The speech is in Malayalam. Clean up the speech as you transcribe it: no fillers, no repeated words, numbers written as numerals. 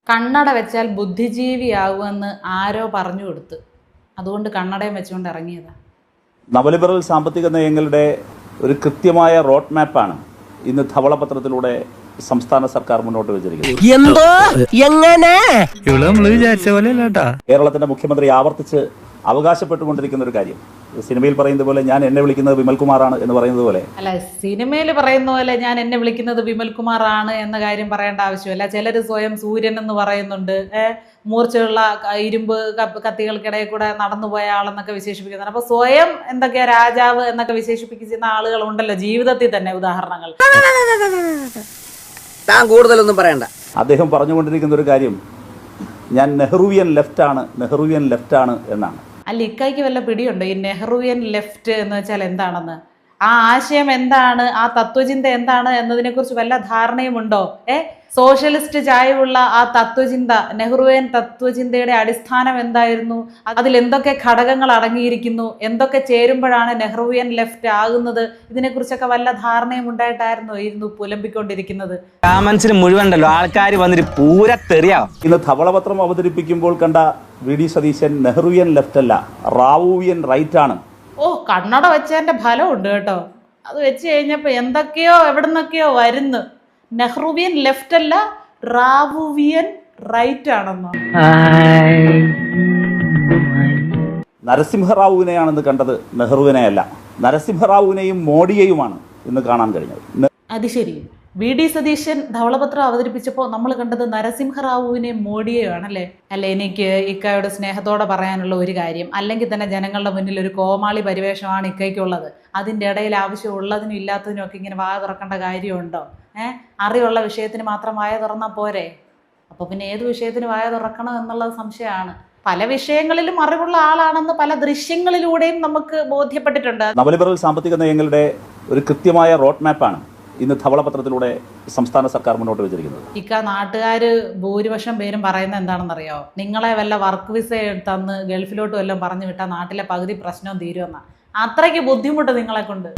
കണ്ണട വെച്ചാൽ ബുദ്ധിജീവിയാകുമെന്ന് ആരോ പറഞ്ഞു കൊടുത്ത്, അതുകൊണ്ട് കണ്ണടയും വെച്ചുകൊണ്ട് ഇറങ്ങിയതാ. നവലിബറൽ സാമ്പത്തിക നയങ്ങളുടെ ഒരു കൃത്യമായ റോഡ് മാപ്പാണ് ഇന്ന് ധവളപത്രത്തിലൂടെ സംസ്ഥാന സർക്കാർ മുന്നോട്ട് വെച്ചിരിക്കുന്നത്. കേരളത്തിന്റെ മുഖ്യമന്ത്രി ആവർത്തിച്ച് അവകാശപ്പെട്ടുകൊണ്ടിരിക്കുന്ന ഒരു കാര്യം, സിനിമയിൽ പറയുന്നത് പോലെ ഞാൻ എന്നെ വിളിക്കുന്നത് വിമൽകുമാറാണ് എന്ന് പറയുന്നത് പോലെ അല്ല, സിനിമയിൽ പറയുന്ന പോലെ ഞാൻ എന്നെ വിളിക്കുന്നത് വിമൽകുമാറാണ് എന്ന കാര്യം പറയേണ്ട ആവശ്യമില്ല. ചിലർ സ്വയം സൂര്യൻ എന്ന് പറയുന്നുണ്ട്, മൂർച്ചയുള്ള ഇരുമ്പ് കത്തികൾക്കിടയിൽ കൂടെ നടന്നുപോയ ആളെന്നൊക്കെ വിശേഷിപ്പിക്കുന്നുണ്ട്. അപ്പൊ സ്വയം എന്തൊക്കെയാ രാജാവ് എന്നൊക്കെ വിശേഷിപ്പിക്കുന്ന ആളുകൾ ഉണ്ടല്ലോ ജീവിതത്തിൽ തന്നെ, ഉദാഹരണങ്ങൾ. താൻ കൂടുതലൊന്നും പറയണ്ട. അദ്ദേഹം പറഞ്ഞുകൊണ്ടിരിക്കുന്ന ഒരു കാര്യം, ഞാൻ നെഹ്റുവിയൻ ലെഫ്റ്റ് ആണ് എന്നാണ്. അല്ല, ഇക്കായ്ക്ക് വല്ല പിടിയുണ്ടോ ഈ നെഹ്റുവിയൻ ലെഫ്റ്റ് എന്ന് വെച്ചാൽ എന്താണെന്ന്? ആ ആശയം എന്താണ്, ആ തത്വചിന്ത എന്താണ് എന്നതിനെ കുറിച്ച് വല്ല ധാരണയുമുണ്ടോ? സോഷ്യലിസ്റ്റ് ചായവുള്ള ആ തത്വചിന്ത, നെഹ്റുവിയൻ തത്വചിന്തയുടെ അടിസ്ഥാനം എന്തായിരുന്നു? അതിൽ എന്തൊക്കെ ഘടകങ്ങൾ അടങ്ങിയിരിക്കുന്നു? എന്തൊക്കെ ചേരുമ്പോഴാണ് നെഹ്റുവിയൻ ലെഫ്റ്റ് ആകുന്നത്? ഇതിനെക്കുറിച്ചൊക്കെ വല്ല ധാരണയും ഉണ്ടായിട്ടായിരുന്നു പുലമ്പിക്കൊണ്ടിരിക്കുന്നത്. കമന്റ്സിന് മുഴുവനുണ്ടല്ലോ ആൾക്കാർ വന്നിട്ട് പൂരത്തെറിയാ. ഇന്ന് ധവളപത്രം അവതരിപ്പിക്കുമ്പോൾ കണ്ട വി.ഡി. സതീശൻ നെഹ്റുവിയൻ ലെഫ്റ്റ് അല്ല, റാവുവിയൻ റൈറ്റ് ആണ്. കണ്ണട വെച്ചതിന്റെ ഫലമുണ്ട് കേട്ടോ. അത് വെച്ച് കഴിഞ്ഞപ്പോ എന്തൊക്കെയോ എവിടുന്നൊക്കെയോ വരുന്നു. നെഹ്റുവിയൻ ലെഫ്റ്റ് അല്ല, റാവുവിയൻ റൈറ്റ് ആണെന്നോ? നരസിംഹറാവുവിനെയാണെന്ന് കണ്ടത്, നെഹ്റുവിനെ അല്ല. നരസിംഹറാവുവിനെയും മോഡിയെയുമാണ് ഇന്ന് കാണാൻ കഴിഞ്ഞത്. അത് ശരി. വി.ഡി. സതീശൻ ധവളപത്രം അവതരിപ്പിച്ചപ്പോൾ നമ്മൾ കണ്ടത് നരസിംഹറാവുവിനെയും മോഡിയെയും ആണല്ലേ? അല്ല, എനിക്ക് ഇക്കയോട് സ്നേഹത്തോടെ പറയാനുള്ള ഒരു കാര്യം, അല്ലെങ്കിൽ തന്നെ ജനങ്ങളുടെ മുന്നിൽ ഒരു കോമാളി പരിവേഷമാണ് ഇക്കയ്ക്കുള്ളത്. അതിൻ്റെ ഇടയിൽ ആവശ്യമുള്ളതിനും ഇല്ലാത്തതിനും ഒക്കെ ഇങ്ങനെ വായ തുറക്കേണ്ട കാര്യമുണ്ടോ? അറിവുള്ള വിഷയത്തിന് മാത്രം വായ തുറന്നാൽ പോരെ? അപ്പോൾ പിന്നെ ഏത് വിഷയത്തിന് വായ തുറക്കണം എന്നുള്ളത് സംശയമാണ്. പല വിഷയങ്ങളിലും അറിവുള്ള ആളാണെന്ന് പല ദൃശ്യങ്ങളിലൂടെയും നമുക്ക് ബോധ്യപ്പെട്ടിട്ടുണ്ട്. നവലിബറൽ സാമ്പത്തിക നയങ്ങളുടെ ഒരു കൃത്യമായ റോഡ് മാപ്പാണ് ഇന്ന് ധവളപത്രത്തിലൂടെ സംസ്ഥാന സർക്കാർ മുന്നോട്ട് വെച്ചിരിക്കുന്നത്. നാട്ടുകാർ ഭൂരിപക്ഷം പേരും പറയുന്നത് എന്താണെന്നറിയോ? നിങ്ങളെ വല്ല വർക്ക് വിസ തന്ന് ഗൾഫിലോട്ട് വല്ലതും പറഞ്ഞു വിട്ടാൽ നാട്ടിലെ പകുതി പ്രശ്നവും തീരുമെന്നാണ്. അത്രയ്ക്ക് ബുദ്ധിമുട്ട് നിങ്ങളെ കൊണ്ട്.